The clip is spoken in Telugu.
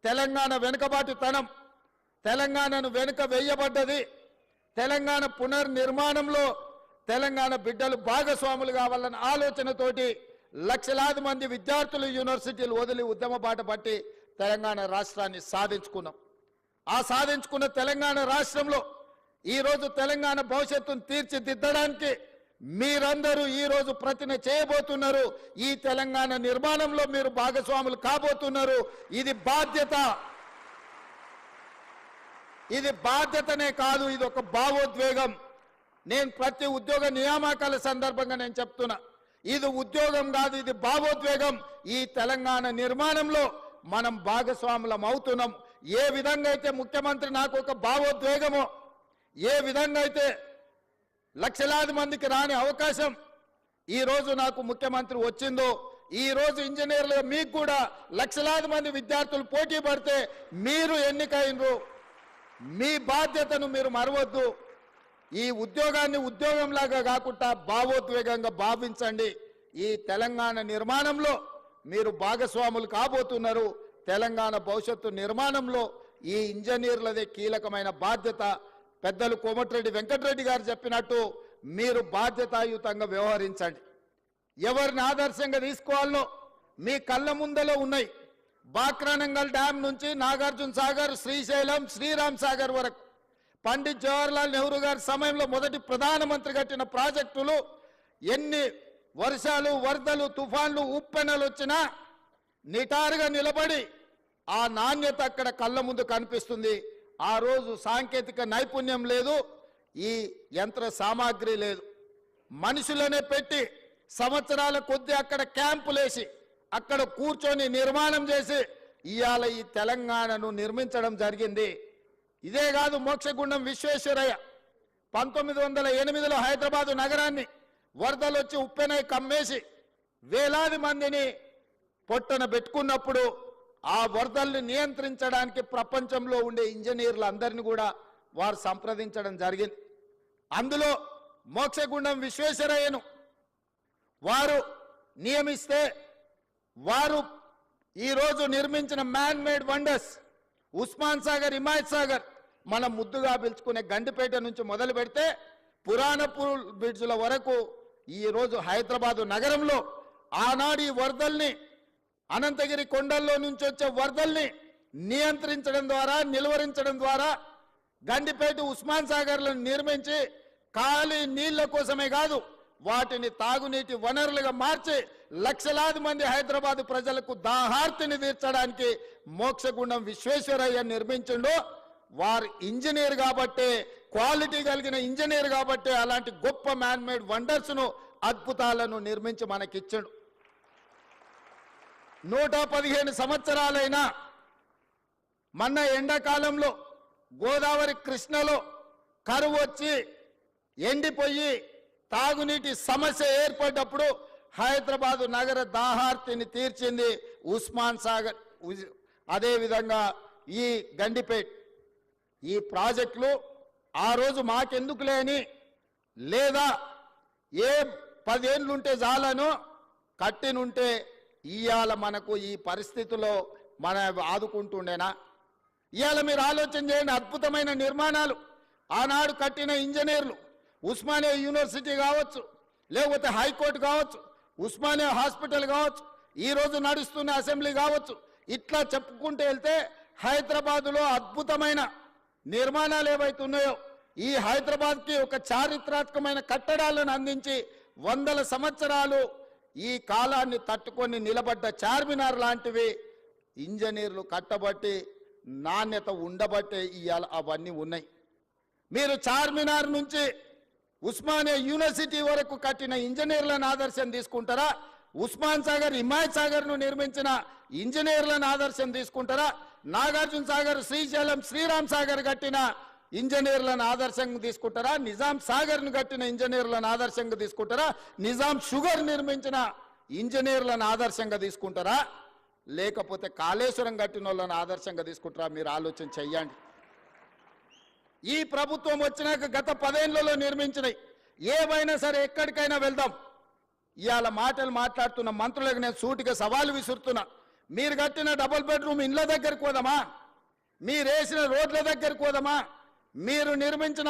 తెలంగాణ వెనుకబాటుతనం, తెలంగాణను వెనుక వేయబడ్డది. తెలంగాణ పునర్నిర్మాణంలో తెలంగాణ బిడ్డలు భాగస్వాములు కావాలన్న ఆలోచనతోటి లక్షలాది మంది విద్యార్థులు యూనివర్సిటీలు వదిలి ఉద్యమ బాట పట్టి తెలంగాణ రాష్ట్రాన్ని సాధించుకున్నాం. ఆ సాధించుకున్న తెలంగాణ రాష్ట్రంలో ఈరోజు తెలంగాణ భవిష్యత్తును తీర్చిదిద్దడానికి మీరందరూ ఈరోజు ప్రతిన చేయబోతున్నారు. ఈ తెలంగాణ నిర్మాణంలో మీరు భాగస్వాములు కాబోతున్నారు. ఇది బాధ్యత. ఇది బాధ్యతనే కాదు, ఇది ఒక భావోద్వేగం. నేను ప్రతి ఉద్యోగ నియామకాల సందర్భంగా నేను చెప్తున్నా, ఇది ఉద్యోగం కాదు, ఇది భావోద్వేగం. ఈ తెలంగాణ నిర్మాణంలో మనం భాగస్వాములం అవుతున్నాం. ఏ విధంగా అయితే ముఖ్యమంత్రి నాకు ఒక భావోద్వేగమో, ఏ విధంగా అయితే లక్షలాది మందికి రాని అవకాశం ఈరోజు నాకు ముఖ్యమంత్రి వచ్చిందో, ఈరోజు ఇంజనీర్లుగా మీకు కూడా లక్షలాది మంది విద్యార్థులు పోటీ పడితే మీరు ఎన్నికైనరు. మీ బాధ్యతను మీరు మరవద్దు. ఈ ఉద్యోగాన్ని ఉద్యోగంలాగా కాకుండా భావోద్వేగంగా భావించండి. ఈ తెలంగాణ నిర్మాణంలో మీరు భాగస్వాములు కాబోతున్నారు. తెలంగాణ భవిష్యత్తు నిర్మాణంలో ఈ ఇంజనీర్లదే కీలకమైన బాధ్యత. పెద్దలు కోమటిరెడ్డి వెంకటరెడ్డి గారు చెప్పినట్టు మీరు బాధ్యతాయుతంగా వ్యవహరించండి. ఎవరిని ఆదర్శంగా తీసుకోవాలనో మీ కళ్ళ ముందలో ఉన్నాయి. బాక్రానంగల్ డ్యామ్ నుంచి నాగార్జున సాగర్, శ్రీశైలం, శ్రీరామ్ సాగర్ వరకు పండిత్ జవహర్లాల్ నెహ్రూ గారి సమయంలో మొదటి ప్రధానమంత్రి కట్టిన ప్రాజెక్టులు ఎన్ని వర్షాలు, వరదలు, తుఫాన్లు, ఉప్పెనలు వచ్చినా నిటారుగా నిలబడి ఆ నాణ్యత అక్కడ కళ్ళ ముందు కనిపిస్తుంది. ఆ రోజు సాంకేతిక నైపుణ్యం లేదు, ఈ యంత్ర సామాగ్రి లేదు. మనుషులనే పెట్టి సంవత్సరాల కొద్దీ అక్కడ క్యాంపులేసి అక్కడ కూర్చొని నిర్మాణం చేసి ఇవాళ ఈ తెలంగాణను నిర్మించడం జరిగింది. ఇదే కాదు, మోక్షగుండం విశ్వేశ్వరయ్య 1908లో హైదరాబాదు నగరాన్ని వరదలు వచ్చి ఉప్పెనై కమ్మేసి వేలాది మందిని పొట్టన పెట్టుకున్నప్పుడు ఆ వరదల్ని నియంత్రించడానికి ప్రపంచంలో ఉండే ఇంజనీర్లందరినీ కూడా వారు సంప్రదించడం జరిగింది. అందులో మోక్షగుండం విశ్వేశ్వరయ్యను వారు నియమిస్తే వారు ఈరోజు నిర్మించిన man made wonders Osman Sagar, Himayat Sagar, మనం ముద్దుగా పిలుచుకునే గండిపేట నుంచి మొదలు పెడితే పురాణపూర్ బ్రిడ్జ్ల వరకు ఈరోజు హైదరాబాదు నగరంలో ఆనాడు ఈ వరదల్ని, అనంతగిరి కొండల్లో నుంచి వచ్చే వరదల్ని నియంత్రించడం ద్వారా, నిలువరించడం ద్వారా గండిపేట, ఉస్మాన్ సాగర్లను నిర్మించి ఖాళీ నీళ్ల కోసమే కాదు వాటిని తాగునీటి వనరులుగా మార్చి లక్షలాది మంది హైదరాబాదు ప్రజలకు దాహార్తిని తీర్చడానికి మోక్షగుండం విశ్వేశ్వరయ్య నిర్మించిండు. వారు ఇంజనీర్ కాబట్టే, క్వాలిటీ కలిగిన ఇంజనీర్ కాబట్టే అలాంటి గొప్ప మ్యాన్ మేడ్ వండర్స్ను, అద్భుతాలను నిర్మించి మనకిచ్చాడు. 115 సంవత్సరాలైనా మొన్న ఎండాకాలంలో గోదావరి, కృష్ణలో కరువు వచ్చి ఎండిపోయి తాగునీటి సమస్య ఏర్పడ్డప్పుడు హైదరాబాదు నగర దాహార్తిని తీర్చింది ఉస్మాన్ సాగర్. అదేవిధంగా ఈ గండిపేట్, ఈ ప్రాజెక్టులు ఆ రోజు మాకెందుకు లేని, లేదా ఏ 10 ఏళ్ళుంటే చాలను కట్టినుంటే ఇవాళ మనకు ఈ పరిస్థితిలో మన ఆదుకుంటుండేనా? ఇవాళ మీరు ఆలోచన చేయండి. అద్భుతమైన నిర్మాణాలు ఆనాడు కట్టిన ఇంజనీర్లు, ఉస్మానియా యూనివర్సిటీ కావచ్చు, లేకపోతే హైకోర్టు కావచ్చు, ఉస్మానియా హాస్పిటల్ కావచ్చు, ఈరోజు నడుస్తున్న అసెంబ్లీ కావచ్చు, ఇట్లా చెప్పుకుంటూ వెళ్తే హైదరాబాదులో అద్భుతమైన నిర్మాణాలు ఏవైతే ఉన్నాయో ఈ హైదరాబాద్కి ఒక చారిత్రాత్మకమైన కట్టడాలను అందించి 100 సంవత్సరాలు ఈ కాలాన్ని తట్టుకొని నిలబడ్డ చార్మినార్ లాంటివి ఇంజనీర్లు కట్టబట్టి నాణ్యత ఉండబట్టే ఇవాళ అవన్నీ ఉన్నాయి. మీరు చార్మినార్ నుంచి ఉస్మానియా యూనివర్సిటీ వరకు కట్టిన ఇంజనీర్లను ఆదర్శం తీసుకుంటారా? ఉస్మాన్ సాగర్, హిమాయత్ సాగర్ను నిర్మించిన ఇంజనీర్లను ఆదర్శం తీసుకుంటారా? నాగార్జున సాగర్, శ్రీశైలం, శ్రీరామ్ సాగర్ కట్టిన ఇంజనీర్లను ఆదర్శంగా తీసుకుంటారా? నిజాం సాగర్ను కట్టిన ఇంజనీర్లను ఆదర్శంగా తీసుకుంటారా? నిజాం షుగర్ నిర్మించిన ఇంజనీర్లను ఆదర్శంగా తీసుకుంటారా? లేకపోతే కాళేశ్వరం కట్టిన వాళ్ళని ఆదర్శంగా తీసుకుంటారా? మీరు ఆలోచన చెయ్యండి. ఈ ప్రభుత్వం వచ్చినాక గత 10 ఏళ్లలో నిర్మించినాయి ఏవైనా సరే ఎక్కడికైనా వెళ్దాం. ఇవాళ మాటలు మాట్లాడుతున్న మంత్రులకు నేను సూటిగా సవాలు విసురుతున్నా. మీరు కట్టిన డబుల్ బెడ్రూమ్ ఇండ్ల దగ్గరికి పోదామా? మీరు వేసిన రోడ్ల దగ్గరికి పోదామా? మీరు నిర్మించిన